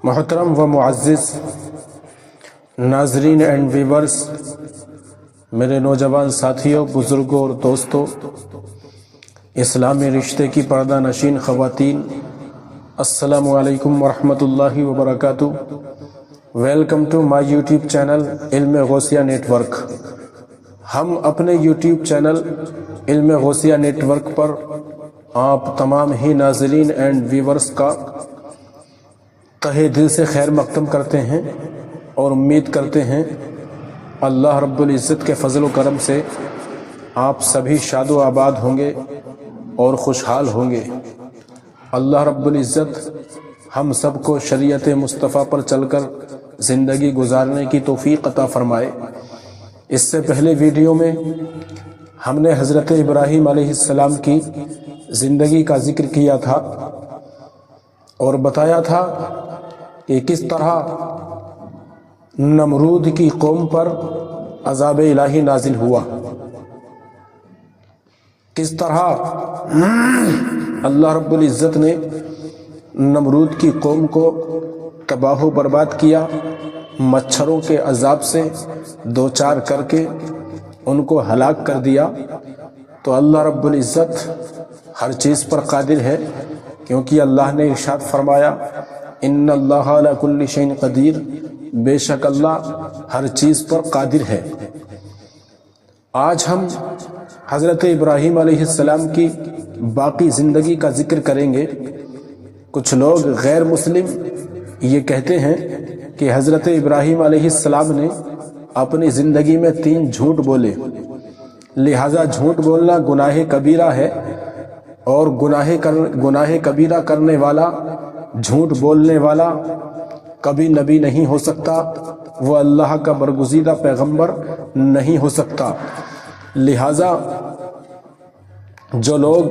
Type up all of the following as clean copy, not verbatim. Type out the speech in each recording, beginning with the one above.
محترم و معزز ناظرین اینڈ ویورز، میرے نوجوان ساتھیوں، بزرگوں اور دوستوں، اسلامی رشتے کی پردہ نشین خواتین، السلام علیکم ورحمۃ اللہ وبرکاتہ۔ Welcome to my YouTube channel Ilm Ghausia net work. ہم اپنے YouTube channel Ilm Ghausia net work پر آپ تمام ہی ناظرین اینڈ ویورز کا تہہ دل سے خیر مقدم کرتے ہیں اور امید کرتے ہیں اللہ رب العزت کے فضل و کرم سے آپ سبھی شاد و آباد ہوں گے اور خوشحال ہوں گے۔ اللہ رب العزت ہم سب کو شریعت مصطفیٰ پر چل کر زندگی گزارنے کی توفیق عطا فرمائے۔ اس سے پہلے ویڈیو میں ہم نے حضرت ابراہیم علیہ السلام کی زندگی کا ذکر کیا تھا اور بتایا تھا کہ کس طرح نمرود کی قوم پر عذاب الہی نازل ہوا، کس طرح اللہ رب العزت نے نمرود کی قوم کو تباہ و برباد کیا، مچھروں کے عذاب سے دوچار کر کے ان کو ہلاک کر دیا۔ تو اللہ رب العزت ہر چیز پر قادر ہے، کیونکہ اللہ نے ارشاد فرمایا ان اللہ علی کل شیء قدیر، بے شک اللہ ہر چیز پر قادر ہے۔ آج ہم حضرت ابراہیم علیہ السلام کی باقی زندگی کا ذکر کریں گے۔ کچھ لوگ غیر مسلم یہ کہتے ہیں کہ حضرت ابراہیم علیہ السلام نے اپنی زندگی میں 3 جھوٹ بولے، لہذا جھوٹ بولنا گناہ کبیرہ ہے، اور گناہ کبیرہ کرنے والا، جھوٹ بولنے والا کبھی نبی نہیں ہو سکتا، وہ اللہ کا برگزیدہ پیغمبر نہیں ہو سکتا۔ لہذا جو لوگ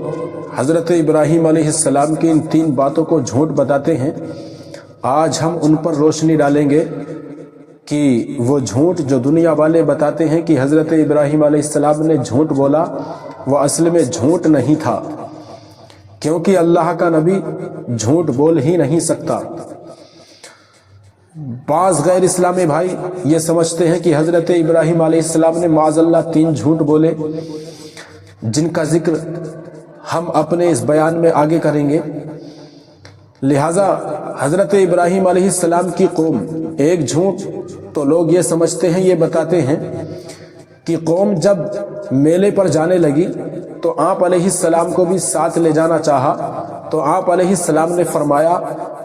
حضرت ابراہیم علیہ السلام کی ان 3 باتوں کو جھوٹ بتاتے ہیں، آج ہم ان پر روشنی ڈالیں گے کہ وہ جھوٹ جو دنیا والے بتاتے ہیں کہ حضرت ابراہیم علیہ السلام نے جھوٹ بولا، وہ اصل میں جھوٹ نہیں تھا، کیونکہ اللہ کا نبی جھوٹ بول ہی نہیں سکتا۔ بعض غیر اسلامی بھائی یہ سمجھتے ہیں کہ حضرت ابراہیم علیہ السلام نے معاذ اللہ 3 جھوٹ بولے، جن کا ذکر ہم اپنے اس بیان میں آگے کریں گے۔ لہذا حضرت ابراہیم علیہ السلام کی قوم، ایک جھوٹ تو لوگ یہ سمجھتے ہیں، یہ بتاتے ہیں کہ قوم جب میلے پر جانے لگی تو آپ علیہ السلام کو بھی ساتھ لے جانا چاہا، تو آپ علیہ السلام نے فرمایا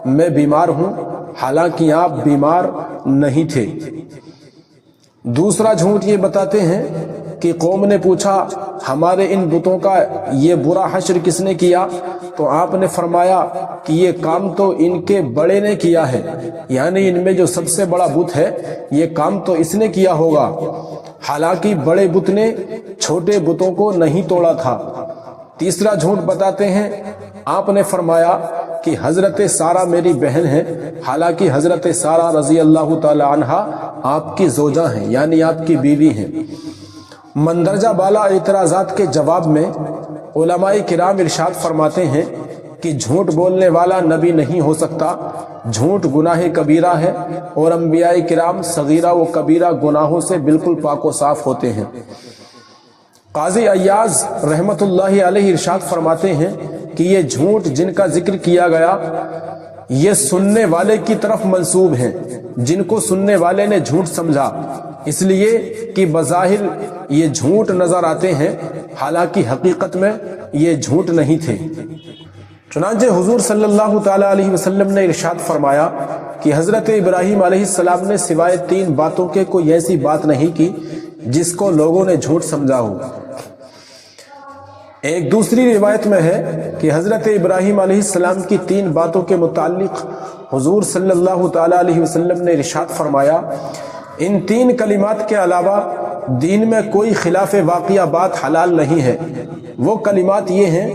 میں بیمار ہوں، حالانکہ آپ بیمار نہیں تھے۔ دوسرا جھوٹ یہ بتاتے ہیں کہ قوم نے پوچھا ہمارے ان بتوں کا یہ برا حشر کس نے کیا، تو آپ نے فرمایا کہ یہ کام تو ان کے بڑے نے کیا ہے، یعنی ان میں جو سب سے بڑا بت ہے یہ کام تو اس نے کیا ہوگا، حالانکہ بڑے بت نے چھوٹے بتوں کو نہیں توڑا تھا۔ تیسرا جھوٹ بتاتے ہیں، آپ نے فرمایا کہ حضرت سارہ میری بہن ہے، حالانکہ حضرت سارہ رضی اللہ تعالی عنہا آپ کی زوجہ ہیں، یعنی آپ کی بیوی ہیں۔ مندرجہ بالا اعتراضات کے جواب میں علماء کرام ارشاد فرماتے ہیں کہ جھوٹ بولنے والا نبی نہیں ہو سکتا، جھوٹ گناہ کبیرہ ہے، اور انبیاء کرام صغیرہ و کبیرہ گناہوں سے بالکل پاک و صاف ہوتے ہیں۔ قاضی ایاز رحمت اللہ علیہ ارشاد فرماتے ہیں کہ یہ جھوٹ جن کا ذکر کیا گیا یہ سننے والے کی طرف منسوب ہیں، جن کو سننے والے نے جھوٹ سمجھا، اس لیے کہ بظاہر یہ جھوٹ نظر آتے ہیں، حالانکہ حقیقت میں یہ جھوٹ نہیں تھے۔ چنانچہ حضور صلی اللہ تعالی علیہ وسلم نے ارشاد فرمایا کہ حضرت ابراہیم علیہ السلام نے سوائے 3 باتوں کے کوئی ایسی بات نہیں کی جس کو لوگوں نے جھوٹ سمجھا ہو۔ ایک دوسری روایت میں ہے کہ حضرت ابراہیم علیہ السلام کی 3 باتوں کے متعلق حضور صلی اللہ تعالی علیہ وسلم نے ارشاد فرمایا ان 3 کلمات کے علاوہ دین میں کوئی خلاف واقعہ بات حلال نہیں ہے۔ وہ کلمات یہ ہیں،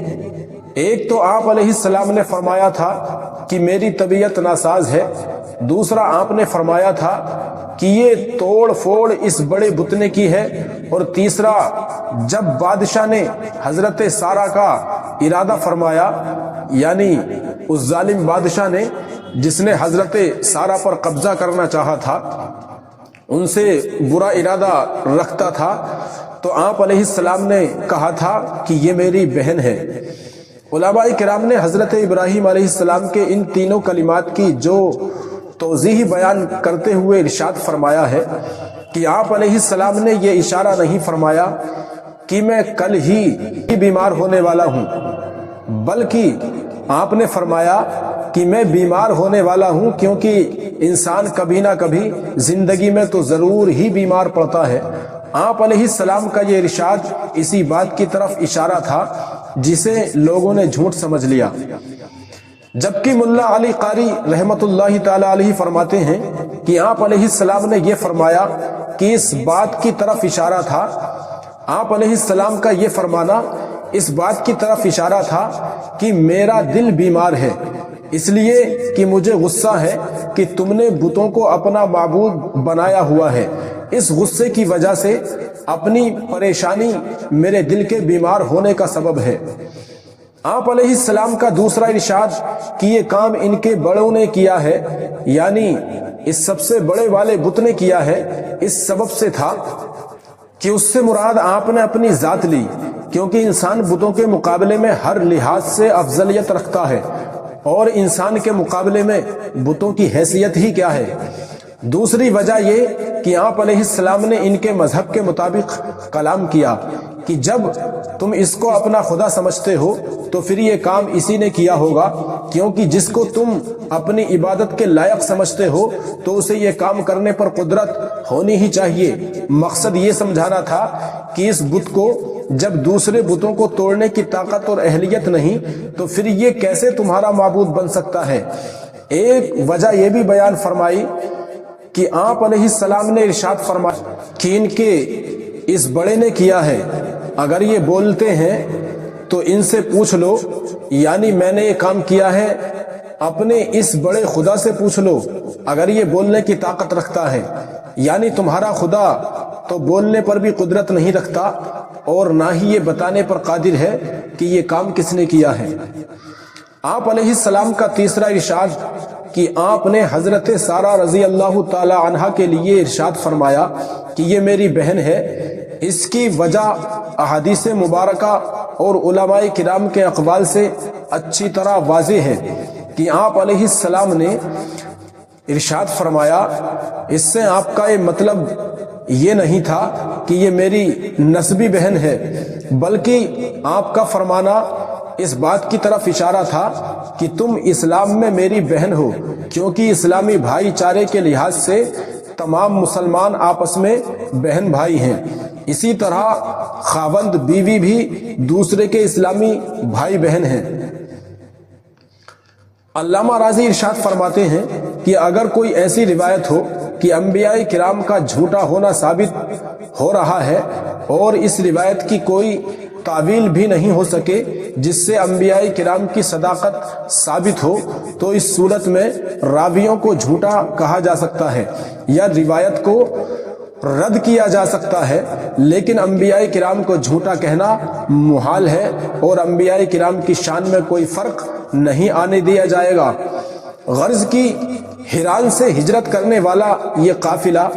ایک تو آپ علیہ السلام نے فرمایا تھا کہ میری طبیعت ناساز ہے، دوسرا آپ نے فرمایا تھا کہ یہ توڑ پھوڑ اس بڑے بت نے کی ہے، اور تیسرا جب بادشاہ نے حضرت سارہ کا ارادہ فرمایا، یعنی اس ظالم بادشاہ نے جس نے حضرت سارہ پر قبضہ کرنا چاہا تھا، ان سے برا ارادہ رکھتا تھا، تو آپ علیہ السلام نے کہا تھا کہ یہ میری بہن ہے۔ علماء کرام نے حضرت ابراہیم علیہ السلام کے ان تینوں کلمات کی جو توضیح بیان کرتے ہوئے ارشاد فرمایا ہے کہ آپ علیہ السلام نے یہ اشارہ نہیں فرمایا کہ میں کل ہی بیمار ہونے والا ہوں، بلکہ آپ نے فرمایا کہ میں بیمار ہونے والا ہوں، کیونکہ انسان کبھی نہ کبھی زندگی میں تو ضرور ہی بیمار پڑتا ہے۔ آپ علیہ السلام کا یہ ارشاد اسی بات کی طرف اشارہ تھا جسے لوگوں نے جھوٹ سمجھ لیا، جبکہ ملا علی قاری رحمت اللہ تعالی علیہ فرماتے ہیں کہ آپ علیہ السلام نے یہ فرمایا کہ اس بات کی طرف اشارہ تھا، آپ علیہ السلام کا یہ فرمانا اس بات کی طرف اشارہ تھا کہ میرا دل بیمار ہے، اس لیے کہ مجھے غصہ ہے کہ تم نے بتوں کو اپنا معبود بنایا ہوا ہے، اس غصے کی وجہ سے اپنی پریشانی میرے دل کے بیمار ہونے کا سبب ہے۔ آپ علیہ السلام کا دوسرا ارشاد کہ یہ کام ان کے بڑوں نے کیا ہے، یعنی اس سب سے بڑے والے بت نے کیا ہے، اس سبب سے تھا کہ اس سے مراد آپ نے اپنی ذات لی، کیونکہ انسان بتوں کے مقابلے میں ہر لحاظ سے افضلیت رکھتا ہے، اور انسان کے مقابلے میں بتوں کی حیثیت ہی کیا ہے۔ دوسری وجہ یہ کہ آپ علیہ السلام نے ان کے مذہب کے مطابق کلام کیا کہ جب تم اس کو اپنا خدا سمجھتے ہو تو پھر یہ کام اسی نے کیا ہوگا، کیونکہ جس کو تم اپنی عبادت کے لائق سمجھتے ہو تو اسے یہ کام کرنے پر قدرت ہونی ہی چاہیے۔ مقصد یہ سمجھانا تھا کہ اس بت کو جب دوسرے بتوں کو توڑنے کی طاقت اور اہلیت نہیں تو پھر یہ کیسے تمہارا معبود بن سکتا ہے۔ ایک وجہ یہ بھی بیان فرمائی کہ آپ علیہ السلام نے ارشاد فرمایا کہ ان کے اس بڑے نے کیا ہے، اگر یہ بولتے ہیں تو ان سے پوچھ لو، یعنی میں نے یہ کام کیا ہے، اپنے اس بڑے خدا سے پوچھ لو اگر یہ بولنے کی طاقت رکھتا ہے، یعنی تمہارا خدا تو بولنے پر بھی قدرت نہیں رکھتا اور نہ ہی یہ بتانے پر قادر ہے کہ یہ کام کس نے کیا ہے۔ آپ علیہ السلام کا تیسرا ارشاد کہ آپ نے حضرت سارہ رضی اللہ تعالی عنہا کے لیے ارشاد فرمایا کہ یہ میری بہن ہے، اس کی وجہ احادیث مبارکہ اور علماء کرام کے اقوال سے اچھی طرح واضح ہے کہ آپ علیہ السلام نے ارشاد فرمایا، اس سے آپ کا یہ مطلب یہ نہیں تھا کہ یہ میری نسبی بہن ہے، بلکہ آپ کا فرمانا اس بات کی طرف اشارہ تھا کہ تم اسلام میں میری بہن ہو، کیونکہ اسلامی بھائی چارے کے لحاظ سے تمام مسلمان آپس میں بہن بھائی ہیں، اسی طرح خاوند بیوی بھی دوسرے کے اسلامی بھائی بہن ہیں۔ علامہ راضی ارشاد فرماتے ہیں کہ اگر کوئی ایسی روایت ہو کہ انبیاء کرام کا جھوٹا ہونا ثابت ہو رہا ہے اور اس روایت کی کوئی تعویل بھی نہیں ہو سکے جس سے انبیاء کرام کی صداقت ثابت ہو، تو اس صورت میں راویوں کو جھوٹا کہا جا سکتا ہے یا روایت کو رد کیا جا سکتا ہے، لیکن انبیاء کرام کو جھوٹا کہنا محال ہے اور انبیاء کرام کی شان میں کوئی فرق نہیں آنے دیا جائے گا۔ غرض کی ہیران سے ہجرت کرنے والا یہ قافلہ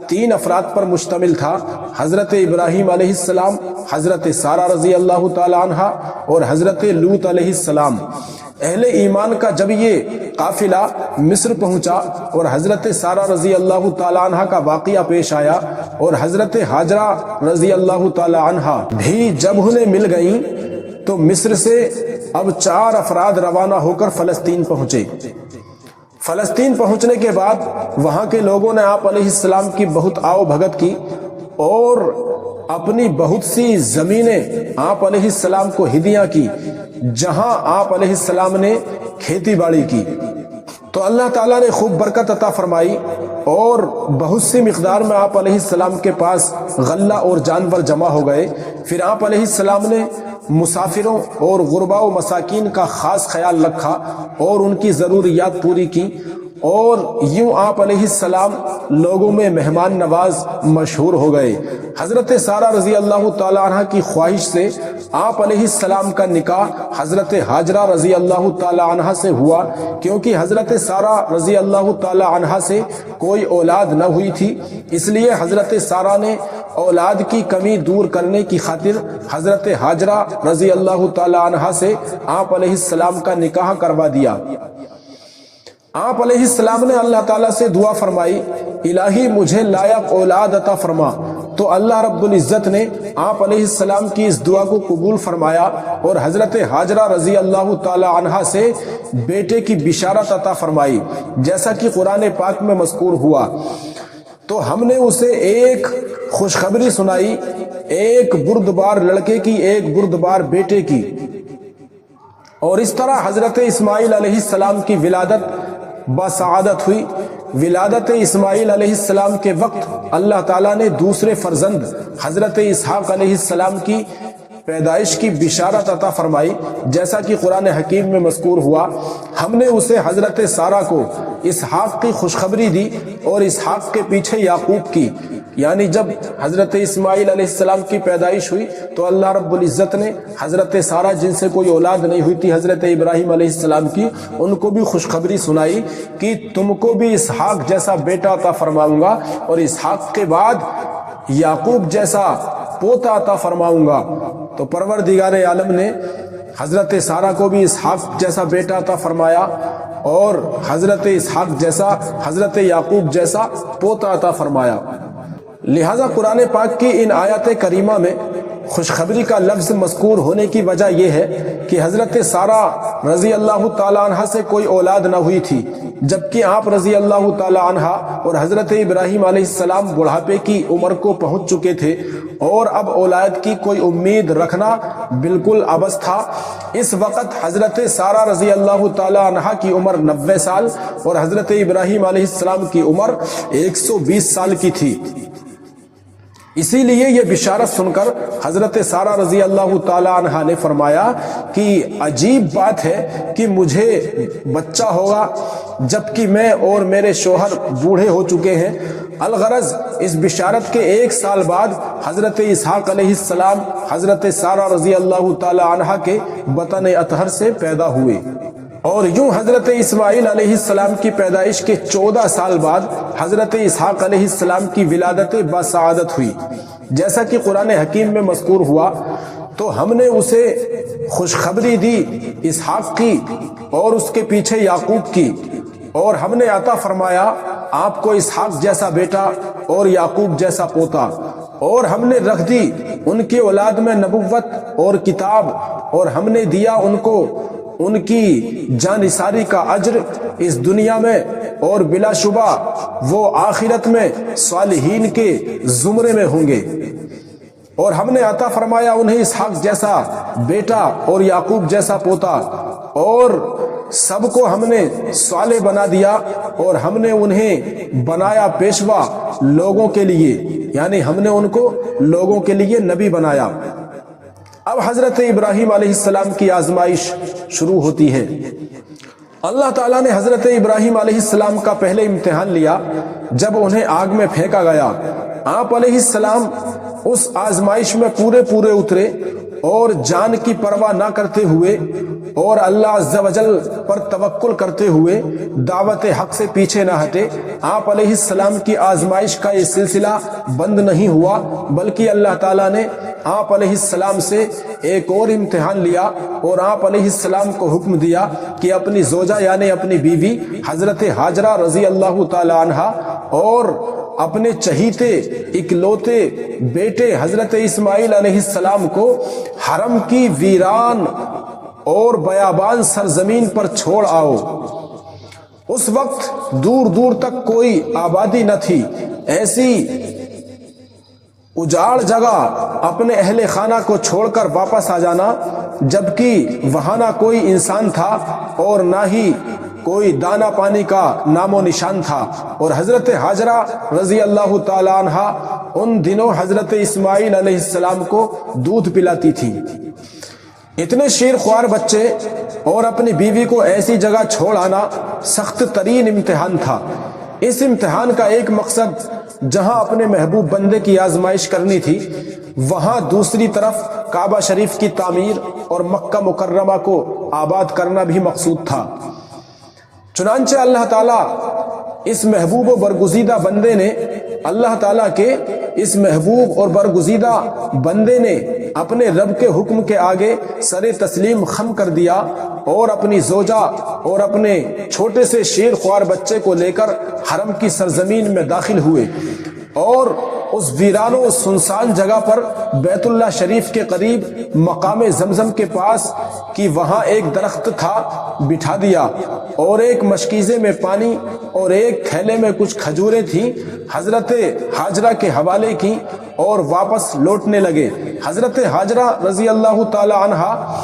3 افراد پر مشتمل تھا، حضرت ابراہیم علیہ السلام، حضرت سارہ رضی اللہ تعالی عنہا اور حضرت لوط علیہ السلام۔ اہل ایمان کا جب یہ قافلہ مصر پہنچا اور حضرت سارہ رضی اللہ تعالی عنہا کا واقعہ پیش آیا اور حضرت ہاجرہ رضی اللہ تعالی عنہا بھی جب انہیں مل گئیں تو مصر سے اب 4 افراد روانہ ہو کر فلسطین پہنچے۔ فلسطین پہنچنے کے بعد وہاں کے لوگوں نے آپ علیہ السلام کی بہت آؤ بھگت کی اور اپنی بہت سی زمینیں آپ علیہ السلام کو ہدیہ کی، جہاں آپ علیہ السلام نے کھیتی باڑی کی تو اللہ تعالیٰ نے خوب برکت عطا فرمائی اور بہت سی مقدار میں آپ علیہ السلام کے پاس غلہ اور جانور جمع ہو گئے۔ پھر آپ علیہ السلام نے مسافروں اور غرباء و مساکین کا خاص خیال رکھا اور ان کی ضروریات پوری کی، اور یوں آپ علیہ السلام لوگوں میں مہمان نواز مشہور ہو گئے۔ حضرت سارہ رضی اللہ تعالی عنہ کی خواہش سے آپ علیہ السلام کا نکاح حضرت ہاجرہ رضی اللہ تعالی عنہ سے ہوا، کیونکہ حضرت سارہ رضی اللہ تعالی عنہ سے کوئی اولاد نہ ہوئی تھی، اس لیے حضرت سارہ نے اولاد کی کمی دور کرنے کی خاطر حضرت ہاجرہ رضی اللہ تعالی عنہ سے آپ علیہ السلام کا نکاح کروا دیا۔ آپ علیہ السلام نے اللہ تعالیٰ سے دعا فرمائی، الہی مجھے لائق اولاد عطا فرما، تو اللہ رب العزت نے آپ علیہ السلام کی اس دعا کو قبول فرمایا اور حضرت ہاجرہ رضی اللہ تعالی عنہا سے بیٹے کی بشارت عطا فرمائی، جیسا کہ قرآن پاک میں مذکور ہوا۔ تو ہم نے اسے ایک خوشخبری سنائی، ایک بردبار لڑکے کی، ایک بردبار بیٹے کی، اور اس طرح حضرت اسماعیل علیہ السلام کی ولادت بسعادت ہوئی۔ ولادت اسماعیل علیہ السلام کے وقت اللہ تعالیٰ نے دوسرے فرزند حضرت اسحاق علیہ السلام کی پیدائش کی بشارت عطا فرمائی، جیسا کہ قرآن حکیم میں مذکور ہوا۔ ہم نے اسے حضرت سارہ کو اسحاق کی خوشخبری دی اور اسحاق کے پیچھے یعقوب کی، یعنی جب حضرت اسماعیل علیہ السلام کی پیدائش ہوئی تو اللہ رب العزت نے حضرت سارہ جن سے کوئی اولاد نہیں ہوئی تھی حضرت ابراہیم علیہ السلام کی، ان کو بھی خوشخبری سنائی کہ تم کو بھی اسحاق جیسا بیٹا عطا فرماؤں گا اور اسحاق کے بعد یعقوب جیسا پوتا عطا فرماؤں گا۔ تو پروردگار عالم نے حضرت سارہ کو بھی اسحاق جیسا بیٹا عطا فرمایا اور حضرت اسحاق جیسا، حضرت یعقوب جیسا پوتا عطا فرمایا۔ لہذا قرآن پاک کی ان آیات کریمہ میں خوشخبری کا لفظ مذکور ہونے کی وجہ یہ ہے کہ حضرت سارہ رضی اللہ تعالی عنہ سے کوئی اولاد نہ ہوئی تھی، جبکہ آپ رضی اللہ تعالی عنہ اور حضرت ابراہیم علیہ السلام بڑھاپے کی عمر کو پہنچ چکے تھے اور اب اولاد کی کوئی امید رکھنا بالکل عبث تھا۔ اس وقت حضرت سارہ رضی اللہ تعالی عنہ کی عمر 90 سال اور حضرت ابراہیم علیہ السلام کی عمر 120 سال کی تھی۔ اسی لیے یہ بشارت سن کر حضرت سارہ رضی اللہ تعالی عنہ نے فرمایا کہ عجیب بات ہے کہ مجھے بچہ ہوگا جبکہ میں اور میرے شوہر بوڑھے ہو چکے ہیں۔ الغرض اس بشارت کے 1 سال بعد حضرت اسحاق علیہ السلام حضرت سارہ رضی اللہ تعالی عنہ کے بطن اطہر سے پیدا ہوئے، اور یوں حضرت اسماعیل علیہ السلام کی پیدائش کے 14 سال بعد حضرت اسحاق علیہ السلام کی ولادت بسعادت ہوئی، جیسا کہ قرآن حکیم میں مذکور ہوا۔ تو ہم نے اسے خوشخبری دی اسحاق کی اور اس کے پیچھے یعقوب کی، اور ہم نے عطا فرمایا آپ کو اسحاق جیسا بیٹا اور یعقوب جیسا پوتا، اور ہم نے رکھ دی ان کی اولاد میں نبوت اور کتاب، اور ہم نے دیا ان کو ان کی جانثاری کا اجر اس دنیا میں، اور بلا شبہ وہ آخرت میں صالحین کے زمرے میں ہوں گے۔ اور ہم نے عطا فرمایا انہیں اسحاق جیسا بیٹا اور یعقوب جیسا پوتا، اور سب کو ہم نے صالح بنا دیا، اور ہم نے انہیں بنایا پیشوا لوگوں کے لیے، یعنی ہم نے ان کو لوگوں کے لیے نبی بنایا۔ اب حضرت ابراہیم علیہ السلام کی آزمائش شروع ہوتی ہے۔ اللہ تعالیٰ نے حضرت ابراہیم علیہ السلام کا پہلے امتحان لیا جب انہیں آگ میں پھینکا گیا۔ آپ علیہ السلام اس آزمائش میں پورے اترے اور جان کی پرواہ نہ کرتے ہوئے اور اللہ عز و جل پر توکل کرتے ہوئے دعوت حق سے پیچھے نہ ہٹے۔ آپ علیہ السلام کی آزمائش کا یہ سلسلہ بند نہیں ہوا، بلکہ اللہ تعالیٰ نے آپ علیہ السلام سے ایک اور امتحان لیا، اور آپ علیہ السلام کو حکم دیا کہ اپنی زوجہ یعنی اپنی بیوی حضرت ہاجرہ رضی اللہ تعالی عنہا اور اپنے چہیتے اکلوتے بیٹے حضرت اسماعیل علیہ السلام کو حرم کی ویران اور بیابان سرزمین پر چھوڑ آؤ۔ اس وقت دور دور تک کوئی آبادی نہ تھی، ایسی اجاڑ جگہ اپنے اہل خانہ کو چھوڑ کر واپس آ جانا، جبکہ وہاں نہ کوئی انسان تھا اور نہ ہی کوئی دانا پانی کا نام و نشان تھا۔ اور حضرت ہاجرہ رضی اللہ تعالی عنہ ان دنوں حضرت اسماعیل علیہ السلام کو دودھ پلاتی تھی۔ اتنے شیر خوار بچے اور اپنی بیوی کو ایسی جگہ چھوڑ آنا سخت ترین امتحان تھا۔ اس امتحان کا ایک مقصد جہاں اپنے محبوب بندے کی آزمائش کرنی تھی، وہاں دوسری طرف کعبہ شریف کی تعمیر اور مکہ مکرمہ کو آباد کرنا بھی مقصود تھا۔ چنانچہ اللہ تعالیٰ اس محبوب و برگزیدہ بندے نے اس محبوب اور برگزیدہ بندے نے اپنے رب کے حکم کے آگے سر تسلیم خم کر دیا اور اپنی زوجہ اور اپنے چھوٹے سے شیر خوار بچے کو لے کر حرم کی سرزمین میں داخل ہوئے اور اس ویران و سنسان جگہ پر بیت اللہ شریف کے قریب مقام زمزم کے پاس کہ وہاں ایک درخت تھا بٹھا دیا اور ایک مشکیزے میں پانی اور ایک تھیلے میں کچھ کھجوریں تھیں حضرت ہاجرہ کے حوالے کی اور واپس لوٹنے لگے۔ حضرت ہاجرہ رضی اللہ تعالی عنہا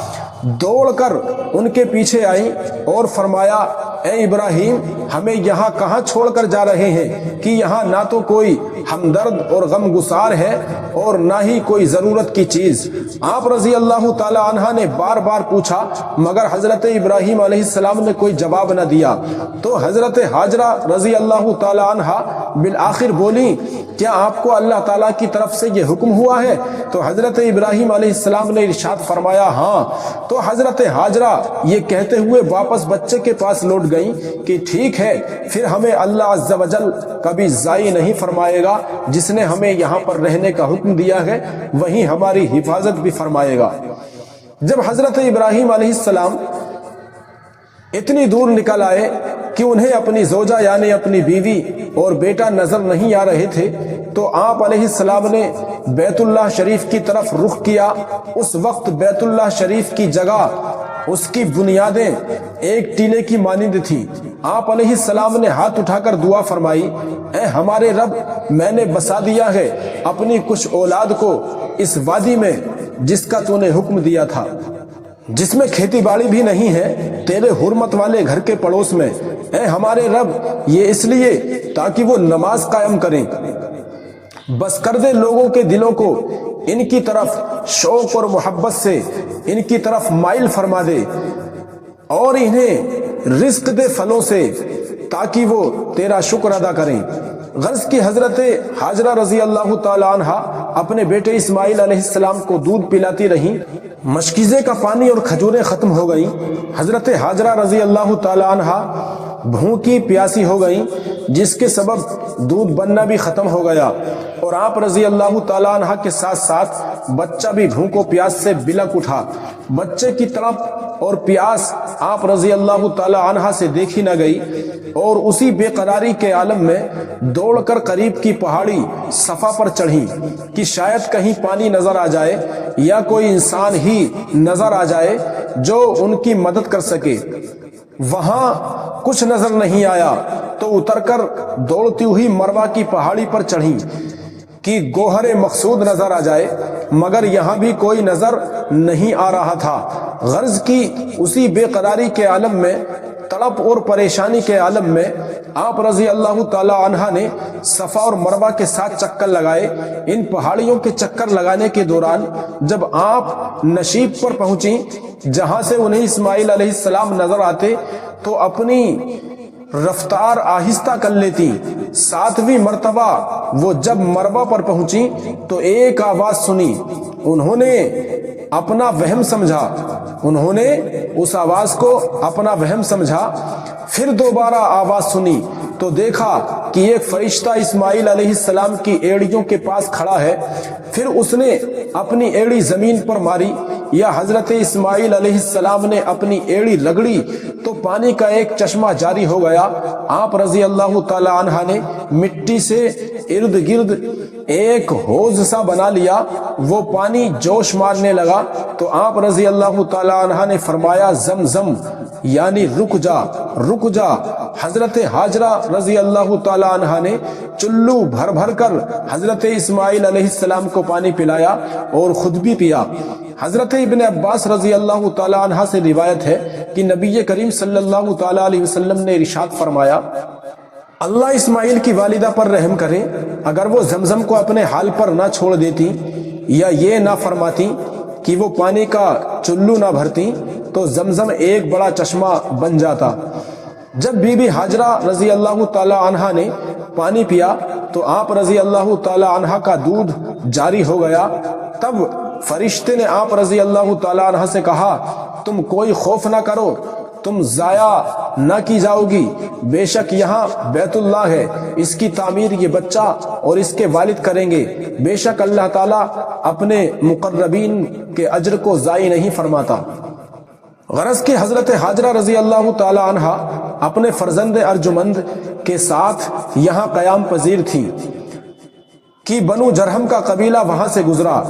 دوڑ کر ان کے پیچھے آئیں اور فرمایا اے ابراہیم ہمیں یہاں کہاں چھوڑ کر جا رہے ہیں کہ یہاں نہ تو کوئی ہمدرد اور غم گسار ہے اور نہ ہی کوئی ضرورت کی چیز۔ آپ رضی اللہ تعالی عنہ نے بار بار پوچھا مگر حضرت ابراہیم علیہ السلام نے کوئی جواب نہ دیا، تو حضرت ہاجرہ رضی اللہ تعالی عنہ بالآخر بولی کیا آپ کو اللہ تعالیٰ کی طرف سے یہ حکم ہوا ہے؟ تو حضرت ابراہیم علیہ السلام نے ارشاد فرمایا ہاں۔ تو حضرت ہاجرہ یہ کہتے ہوئے واپس بچے کے پاس لوٹ گئیں کہ ٹھیک ہے پھر ہمیں اللہ عز و جل کبھی ضائع نہیں فرمائے گا، جس نے ہمیں یہاں پر رہنے کا حکم دیا ہے وہیں ہماری حفاظت بھی فرمائے گا۔ جب حضرت ابراہیم علیہ السلام اتنی دور نکل آئے کہ انہیں اپنی زوجہ یعنی اپنی بیوی اور بیٹا نظر نہیں آ رہے تھے تو آپ علیہ السلام نے بیت اللہ شریف کی طرف رخ کیا۔ اس وقت بیت اللہ شریف کی جگہ اس کی بنیادیں ایک ٹیلے کی مانند تھی۔ آپ علیہ السلام نے ہاتھ اٹھا کر دعا فرمائی اے ہمارے رب میں نے بسا دیا ہے اپنی کچھ اولاد کو اس وادی میں جس کا تو نے حکم دیا تھا، جس میں کھیتی باڑی بھی نہیں ہے، تیرے حرمت والے گھر کے پڑوس میں۔ اے ہمارے رب یہ اس لیے تاکہ وہ نماز قائم کریں، بس کر دے لوگوں کے دلوں کو ان کی طرف شوق اور محبت سے ان کی طرف مائل فرما دے اور انہیں رزق دے پھلوں سے تاکہ وہ تیرا شکر ادا کریں۔ غرض کی حضرت ہاجرہ رضی اللہ تعالی عنہا اپنے بیٹے اسماعیل علیہ السلام کو دودھ پلاتی رہیں، مشکیزے کا پانی اور کھجوریں ختم ہو گئیں۔ حضرت ہاجرہ رضی اللہ تعالی عنہا بھوکی پیاسی ہو گئیں جس کے سبب دودھ بننا بھی ختم ہو گیا اور آپ رضی اللہ تعالی عنہ کے ساتھ ساتھ بچہ بھی بھوک و پیاس سے بلک اٹھا۔ بچے کی تڑپ اور پیاس آپ رضی اللہ تعالی عنہ سے دیکھی نہ گئی اور اسی بے قراری کے عالم میں دوڑ کر قریب کی پہاڑی صفا پر چڑھی کہ شاید کہیں پانی نظر آ جائے یا کوئی انسان ہی نظر آ جائے جو ان کی مدد کر سکے۔ وہاں کچھ نظر نہیں آیا تو اتر کر دوڑتی ہوئی مروہ کی پہاڑی پر چڑھی کہ گوہر مقصود نظر آ جائے، مگر یہاں بھی کوئی نظر نہیں آ رہا تھا۔ غرض کی اسی بے قراری کے عالم میں، تڑپ اور پریشانی کے عالم میں آپ رضی اللہ تعالی عنہ نے صفا اور مروہ کے ساتھ چکر لگائے۔ ان پہاڑیوں کے چکر لگانے کے دوران جب آپ نشیب پر پہنچی جہاں سے انہیں اسماعیل علیہ السلام نظر آتے تو اپنی رفتار آہستہ کر لیتی۔ ساتویں مرتبہ وہ جب مروہ پر پہنچی تو ایک آواز سنی، انہوں نے اپنا وہم سمجھا، انہوں نے اس آواز کو اپنا وہم سمجھا۔ پھر دوبارہ آواز سنی تو دیکھا کہ ایک فرشتہ اسماعیل علیہ السلام کی ایڑیوں کے پاس کھڑا ہے۔ پھر اس نے اپنی ایڑی زمین پر ماری یا حضرت اسماعیل علیہ السلام نے اپنی ایڑی رگڑی تو پانی کا ایک چشمہ جاری ہو گیا۔ آپ رضی اللہ تعالی عنہ نے مٹی سے ارد گرد ایک حوض سا بنا لیا، وہ پانی جوش مارنے لگا تو آپ رضی اللہ تعالی عنہ نے فرمایا زمزم یعنی رک جا رک جا۔ حضرت ہاجرہ رضی اللہ تعالی عنہ نے چلو بھر بھر کر حضرت اسماعیل علیہ السلام کو پانی پلایا اور خود بھی پیا۔ حضرت ابن عباس رضی اللہ تعالی عنہ سے روایت ہے کہ نبی کریم صلی اللہ تعالی علیہ وسلم نے ارشاد فرمایا اللہ اسماعیل کی والدہ پر رحم کرے، اگر وہ زمزم کو اپنے حال پر نہ چھوڑ دیتی یا یہ نہ فرماتی کہ وہ پانی کا چلو نہ بھرتی تو زمزم ایک بڑا چشمہ بن جاتا۔ جب بی بی ہاجرہ رضی اللہ تعالی عنہ نے پانی پیا تو آپ رضی اللہ تعالی عنہ کا دودھ جاری ہو گیا تب فرشتے نے آپ رضی اللہ تعالیٰ عنہ سے کہا تم کوئی خوف نہ کرو، تم ضائع نہ کی جاؤ گی، بے شک یہاں بیت اللہ ہے، اس کی تعمیر یہ بچہ اور اس کے والد کریں گے، بے شک اللہ تعالیٰ اپنے مقربین کے اجر کو ضائع نہیں فرماتا۔ غرض کہ حضرت ہاجرہ رضی اللہ تعالی عنہ اپنے فرزند ارجمند کے ساتھ یہاں قیام پذیر تھی کہ بنو جرہم کا قبیلہ وہاں سے گزرا۔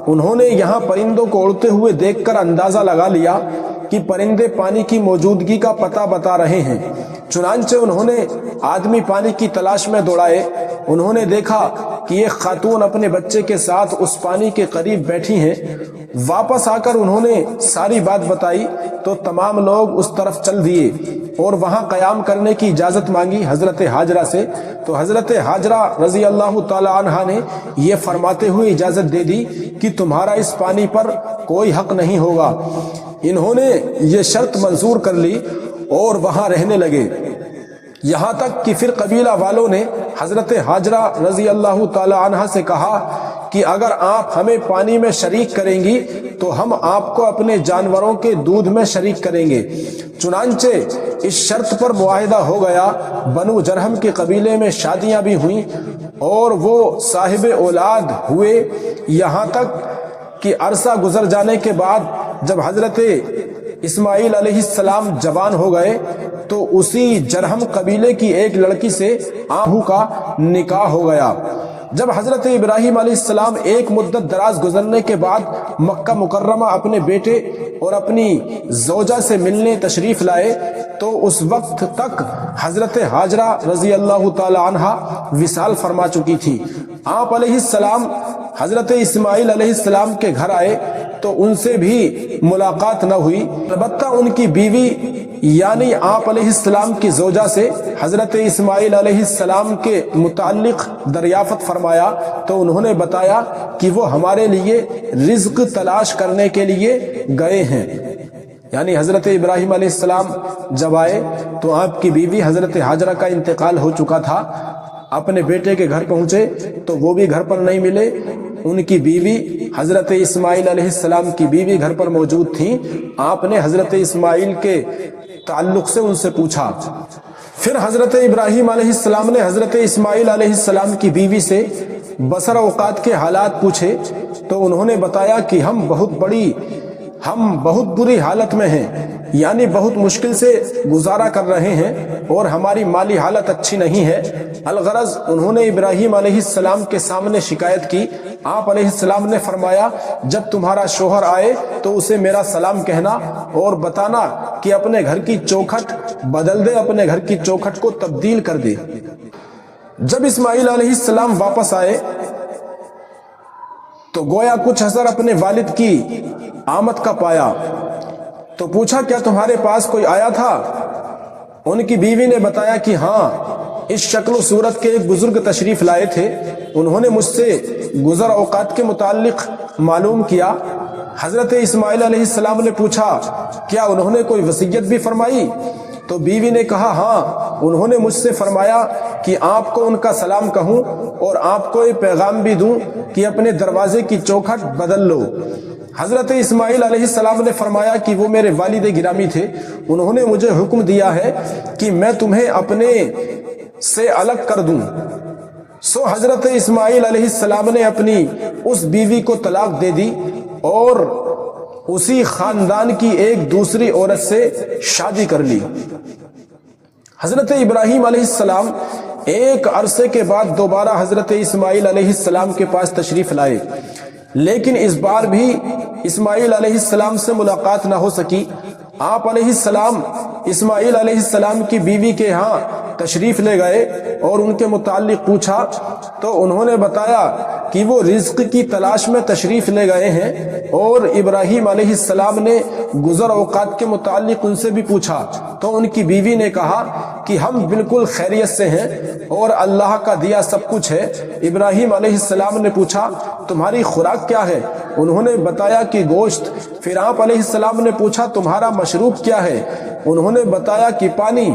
انہوں نے یہاں پرندوں کو اڑتے ہوئے دیکھ کر اندازہ لگا لیا کہ پرندے پانی کی موجودگی کا پتہ بتا رہے ہیں، چنانچہ انہوں نے آدمی پانی کی تلاش میں دوڑائے۔ انہوں نے دیکھا کہ ایک خاتون اپنے بچے کے ساتھ اس پانی کے قریب بیٹھی ہیں۔ واپس آ کر انہوں نے ساری بات بتائی تو تمام لوگ اس طرف چل دیے اور وہاں قیام کرنے کی اجازت مانگی حضرت ہاجرہ سے، تو حضرت ہاجرہ رضی اللہ تعالی عنہا نے یہ فرماتے ہوئے اجازت دے دی کہ تمہارا اس پانی پر کوئی حق نہیں ہوگا۔ انہوں نے یہ شرط منظور کر لی اور وہاں رہنے لگے، یہاں تک کہ پھر قبیلہ والوں نے حضرت ہاجرہ رضی اللہ تعالی عنہا سے کہا کہ اگر آپ ہمیں پانی میں شریک کریں گی تو ہم آپ کو اپنے جانوروں کے دودھ میں شریک کریں گے۔ چنانچہ اس شرط پر معاہدہ ہو گیا۔ بنو جرہم کے قبیلے میں شادیاں بھی ہوئیں اور وہ صاحب اولاد ہوئے، یہاں تک کہ عرصہ گزر جانے کے بعد جب حضرت اسماعیل علیہ السلام جوان ہو گئے تو اسی جرہم قبیلے کی ایک لڑکی سے آہو کا نکاح ہو گیا۔ جب حضرت ابراہیم علیہ السلام ایک مدت دراز گزرنے کے بعد مکہ مکرمہ اپنے بیٹے اور اپنی زوجہ سے ملنے تشریف لائے تو اس وقت تک حضرت ہاجرہ رضی اللہ تعالی عنہا وصال فرما چکی تھی۔ آپ علیہ السلام حضرت اسماعیل علیہ السلام کے گھر آئے تو ان سے بھی ملاقات نہ ہوئی، البتہ ان کی بیوی یعنی آپ علیہ السلام کی زوجہ سے حضرت اسماعیل علیہ السلام کے متعلق دریافت فرمایا تو انہوں نے بتایا کہ وہ ہمارے لیے رزق تلاش کرنے کے لیے گئے ہیں۔ یعنی حضرت ابراہیم علیہ السلام جب آئے تو آپ کی بیوی حضرت ہاجرہ کا انتقال ہو چکا تھا، اپنے بیٹے کے گھر پہنچے تو وہ بھی گھر پر نہیں ملے، ان کی بیوی حضرت اسماعیل علیہ السلام کی بیوی گھر پر موجود تھیں۔ آپ نے حضرت اسماعیل کے تعلق سے ان سے پوچھا، پھر حضرت ابراہیم علیہ السلام نے حضرت اسماعیل علیہ السلام کی بیوی سے بسر اوقات کے حالات پوچھے تو انہوں نے بتایا کہ ہم بہت بری حالت میں ہیں، یعنی بہت مشکل سے گزارا کر رہے ہیں اور ہماری مالی حالت اچھی نہیں ہے۔ الغرض انہوں نے ابراہیم علیہ السلام کے سامنے شکایت کی۔ آپ علیہ السلام نے فرمایا جب تمہارا شوہر آئے تو اسے میرا سلام کہنا اور بتانا کہ اپنے گھر کی چوکھٹ بدل دے، اپنے گھر کی چوکھٹ کو تبدیل کر دے۔ جب اسماعیل علیہ السلام واپس آئے تو گویا کچھ اثر اپنے والد کی آمد کا پایا تو پوچھا کیا تمہارے پاس کوئی آیا تھا؟ ان کی بیوی نے بتایا کہ ہاں، اس شکل و صورت کے ایک بزرگ تشریف لائے تھے، انہوں نے مجھ سے گزر اوقات کے متعلق معلوم کیا۔ حضرت اسماعیل علیہ السلام نے پوچھا کیا انہوں نے کوئی وصیت بھی فرمائی؟ تو بیوی نے کہا ہاں، انہوں نے مجھ سے فرمایا کہ آپ کو ان کا سلام کہوں اور آپ کو یہ پیغام بھی دوں کہ اپنے دروازے کی چوکھٹ بدل لو۔ حضرت اسماعیل علیہ السلام نے فرمایا کہ وہ میرے والد گرامی تھے، انہوں نے مجھے حکم دیا ہے کہ میں تمہیں اپنے سے الگ کر دوں۔ سو حضرت اسماعیل علیہ السلام نے اپنی اس بیوی کو طلاق دے دی اور اسی خاندان کی ایک دوسری عورت سے شادی کر لی۔ حضرت ابراہیم علیہ السلام ایک عرصے کے بعد دوبارہ حضرت اسماعیل علیہ السلام کے پاس تشریف لائے، لیکن اس بار بھی اسماعیل علیہ السلام سے ملاقات نہ ہو سکی۔ آپ علیہ السلام اسماعیل علیہ السلام کی بیوی کے ہاں تشریف لے گئے اور ان کے متعلق پوچھا تو انہوں نے بتایا کہ وہ رزق کی تلاش میں تشریف لے گئے ہیں، اور ابراہیم علیہ السلام نے گزر اوقات کے متعلق ان سے بھی پوچھا تو ان کی بیوی نے کہا کہ ہم بالکل خیریت سے ہیں اور اللہ کا دیا سب کچھ ہے۔ ابراہیم علیہ السلام نے پوچھا تمہاری خوراک کیا ہے؟ انہوں نے بتایا کہ گوشت۔ پھر آپ علیہ السلام نے پوچھا تمہارا مشروب کیا ہے؟ انہوں نے بتایا کہ پانی۔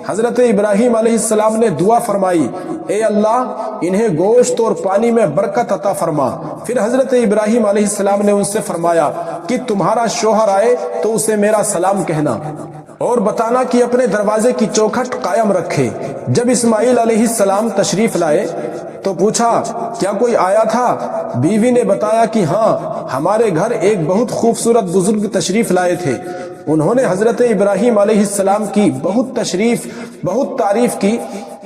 حضرت ابراہیم علیہ السلام نے دعا فرمائی، اے اللہ انہیں گوشت اور پانی میں برکت عطا فرما۔ پھر حضرت ابراہیم علیہ السلام نے ان سے فرمایا کہ تمہارا شوہر آئے تو اسے میرا سلام کہنا اور بتانا کہ اپنے دروازے کی چوکھٹ قائم رکھے۔ جب اسماعیل علیہ السلام تشریف لائے تو پوچھا کیا کوئی آیا تھا؟ بیوی نے بتایا کہ ہاں، ہمارے گھر ایک بہت خوبصورت بزرگ تشریف لائے تھے۔ انہوں نے حضرت ابراہیم علیہ السلام کی بہت تعریف کی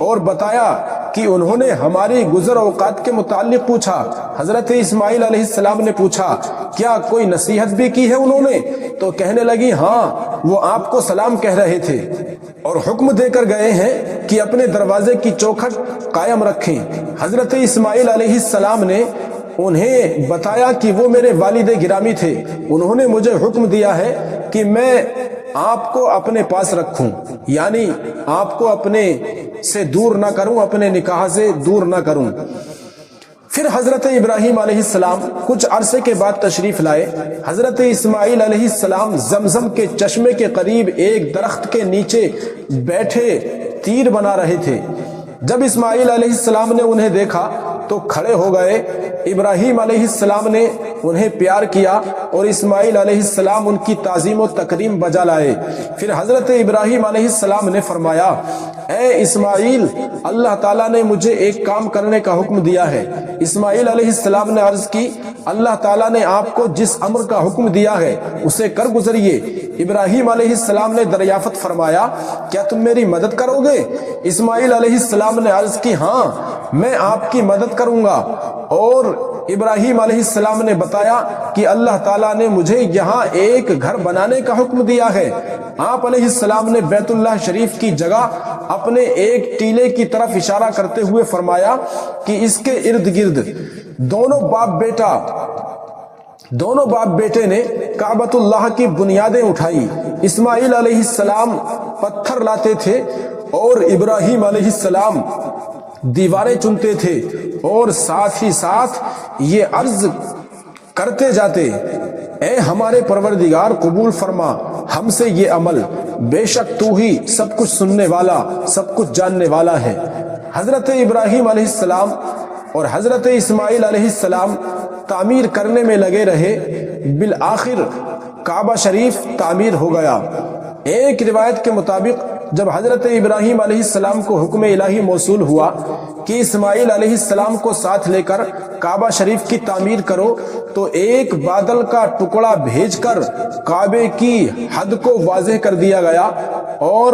اور بتایا کہ انہوں نے ہماری گزر اوقات کے متعلق پوچھا۔ حضرت اسماعیل علیہ السلام نے پوچھا کیا کوئی نصیحت بھی کی ہے انہوں نے؟ تو کہنے لگی ہاں، وہ آپ کو سلام کہہ رہے تھے اور حکم دے کر گئے ہیں کہ اپنے دروازے کی چوکھٹ قائم رکھیں۔ حضرت اسماعیل علیہ السلام نے انہیں بتایا کہ وہ میرے والد گرامی تھے، انہوں نے مجھے حکم دیا ہے کہ میں آپ کو اپنے پاس رکھوں، یعنی آپ کو اپنے سے دور نہ کروں، اپنے نکاح سے دور نہ کروں۔ پھر حضرت ابراہیم علیہ السلام کچھ عرصے کے بعد تشریف لائے۔ حضرت اسماعیل علیہ السلام زمزم کے چشمے کے قریب ایک درخت کے نیچے بیٹھے تیر بنا رہے تھے۔ جب اسماعیل علیہ السلام نے انہیں دیکھا تو کھڑے ہو گئے۔ ابراہیم علیہ السلام نے انہیں پیار کیا اور اسماعیل علیہ السلام ان کی تعظیم و تکریم بجا لائے۔ پھر حضرت ابراہیم علیہ السلام نے فرمایا، اے اسماعیل، اللہ تعالیٰ نے مجھے ایک کام کرنے کا حکم دیا ہے۔ اسماعیل علیہ السلام نے عرض کی، اللہ تعالیٰ نے آپ کو جس امر کا حکم دیا ہے اسے کر گزریے۔ ابراہیم علیہ السلام نے دریافت فرمایا، کیا تم میری مدد کرو گے؟ اسماعیل علیہ السلام نے عرض کی، ہاں میں آپ کی مدد کروں گا۔ اور ابراہیم علیہ السلام نے بتایا کہ اللہ تعالیٰ نے مجھے یہاں ایک گھر بنانے کا حکم دیا ہے۔ آپ علیہ السلام نے بیت اللہ شریف کی جگہ اپنے ایک ٹیلے کی طرف اشارہ کرتے ہوئے فرمایا کہ اس کے ارد گرد دونوں باپ بیٹے نے کعبۃ اللہ کی بنیادیں اٹھائی۔ اسماعیل علیہ السلام پتھر لاتے تھے اور ابراہیم علیہ السلام دیواریں چنتے تھے، اور ساتھ ہی ساتھ یہ عرض کرتے جاتے، اے ہمارے پروردگار قبول فرما ہم سے یہ عمل، بے شک تو ہی سب کچھ سننے والا، سب کچھ جاننے والا ہے۔ حضرت ابراہیم علیہ السلام اور حضرت اسماعیل علیہ السلام تعمیر کرنے میں لگے رہے۔ بالآخر کعبہ شریف تعمیر ہو گیا۔ ایک روایت کے مطابق جب حضرت ابراہیم علیہ السلام کو حکم الہی موصول ہوا کہ اسماعیل علیہ السلام کو ساتھ لے کر کعبہ شریف کی تعمیر کرو، تو ایک بادل کا ٹکڑا بھیج کر کعبے کی حد کو واضح کر دیا گیا اور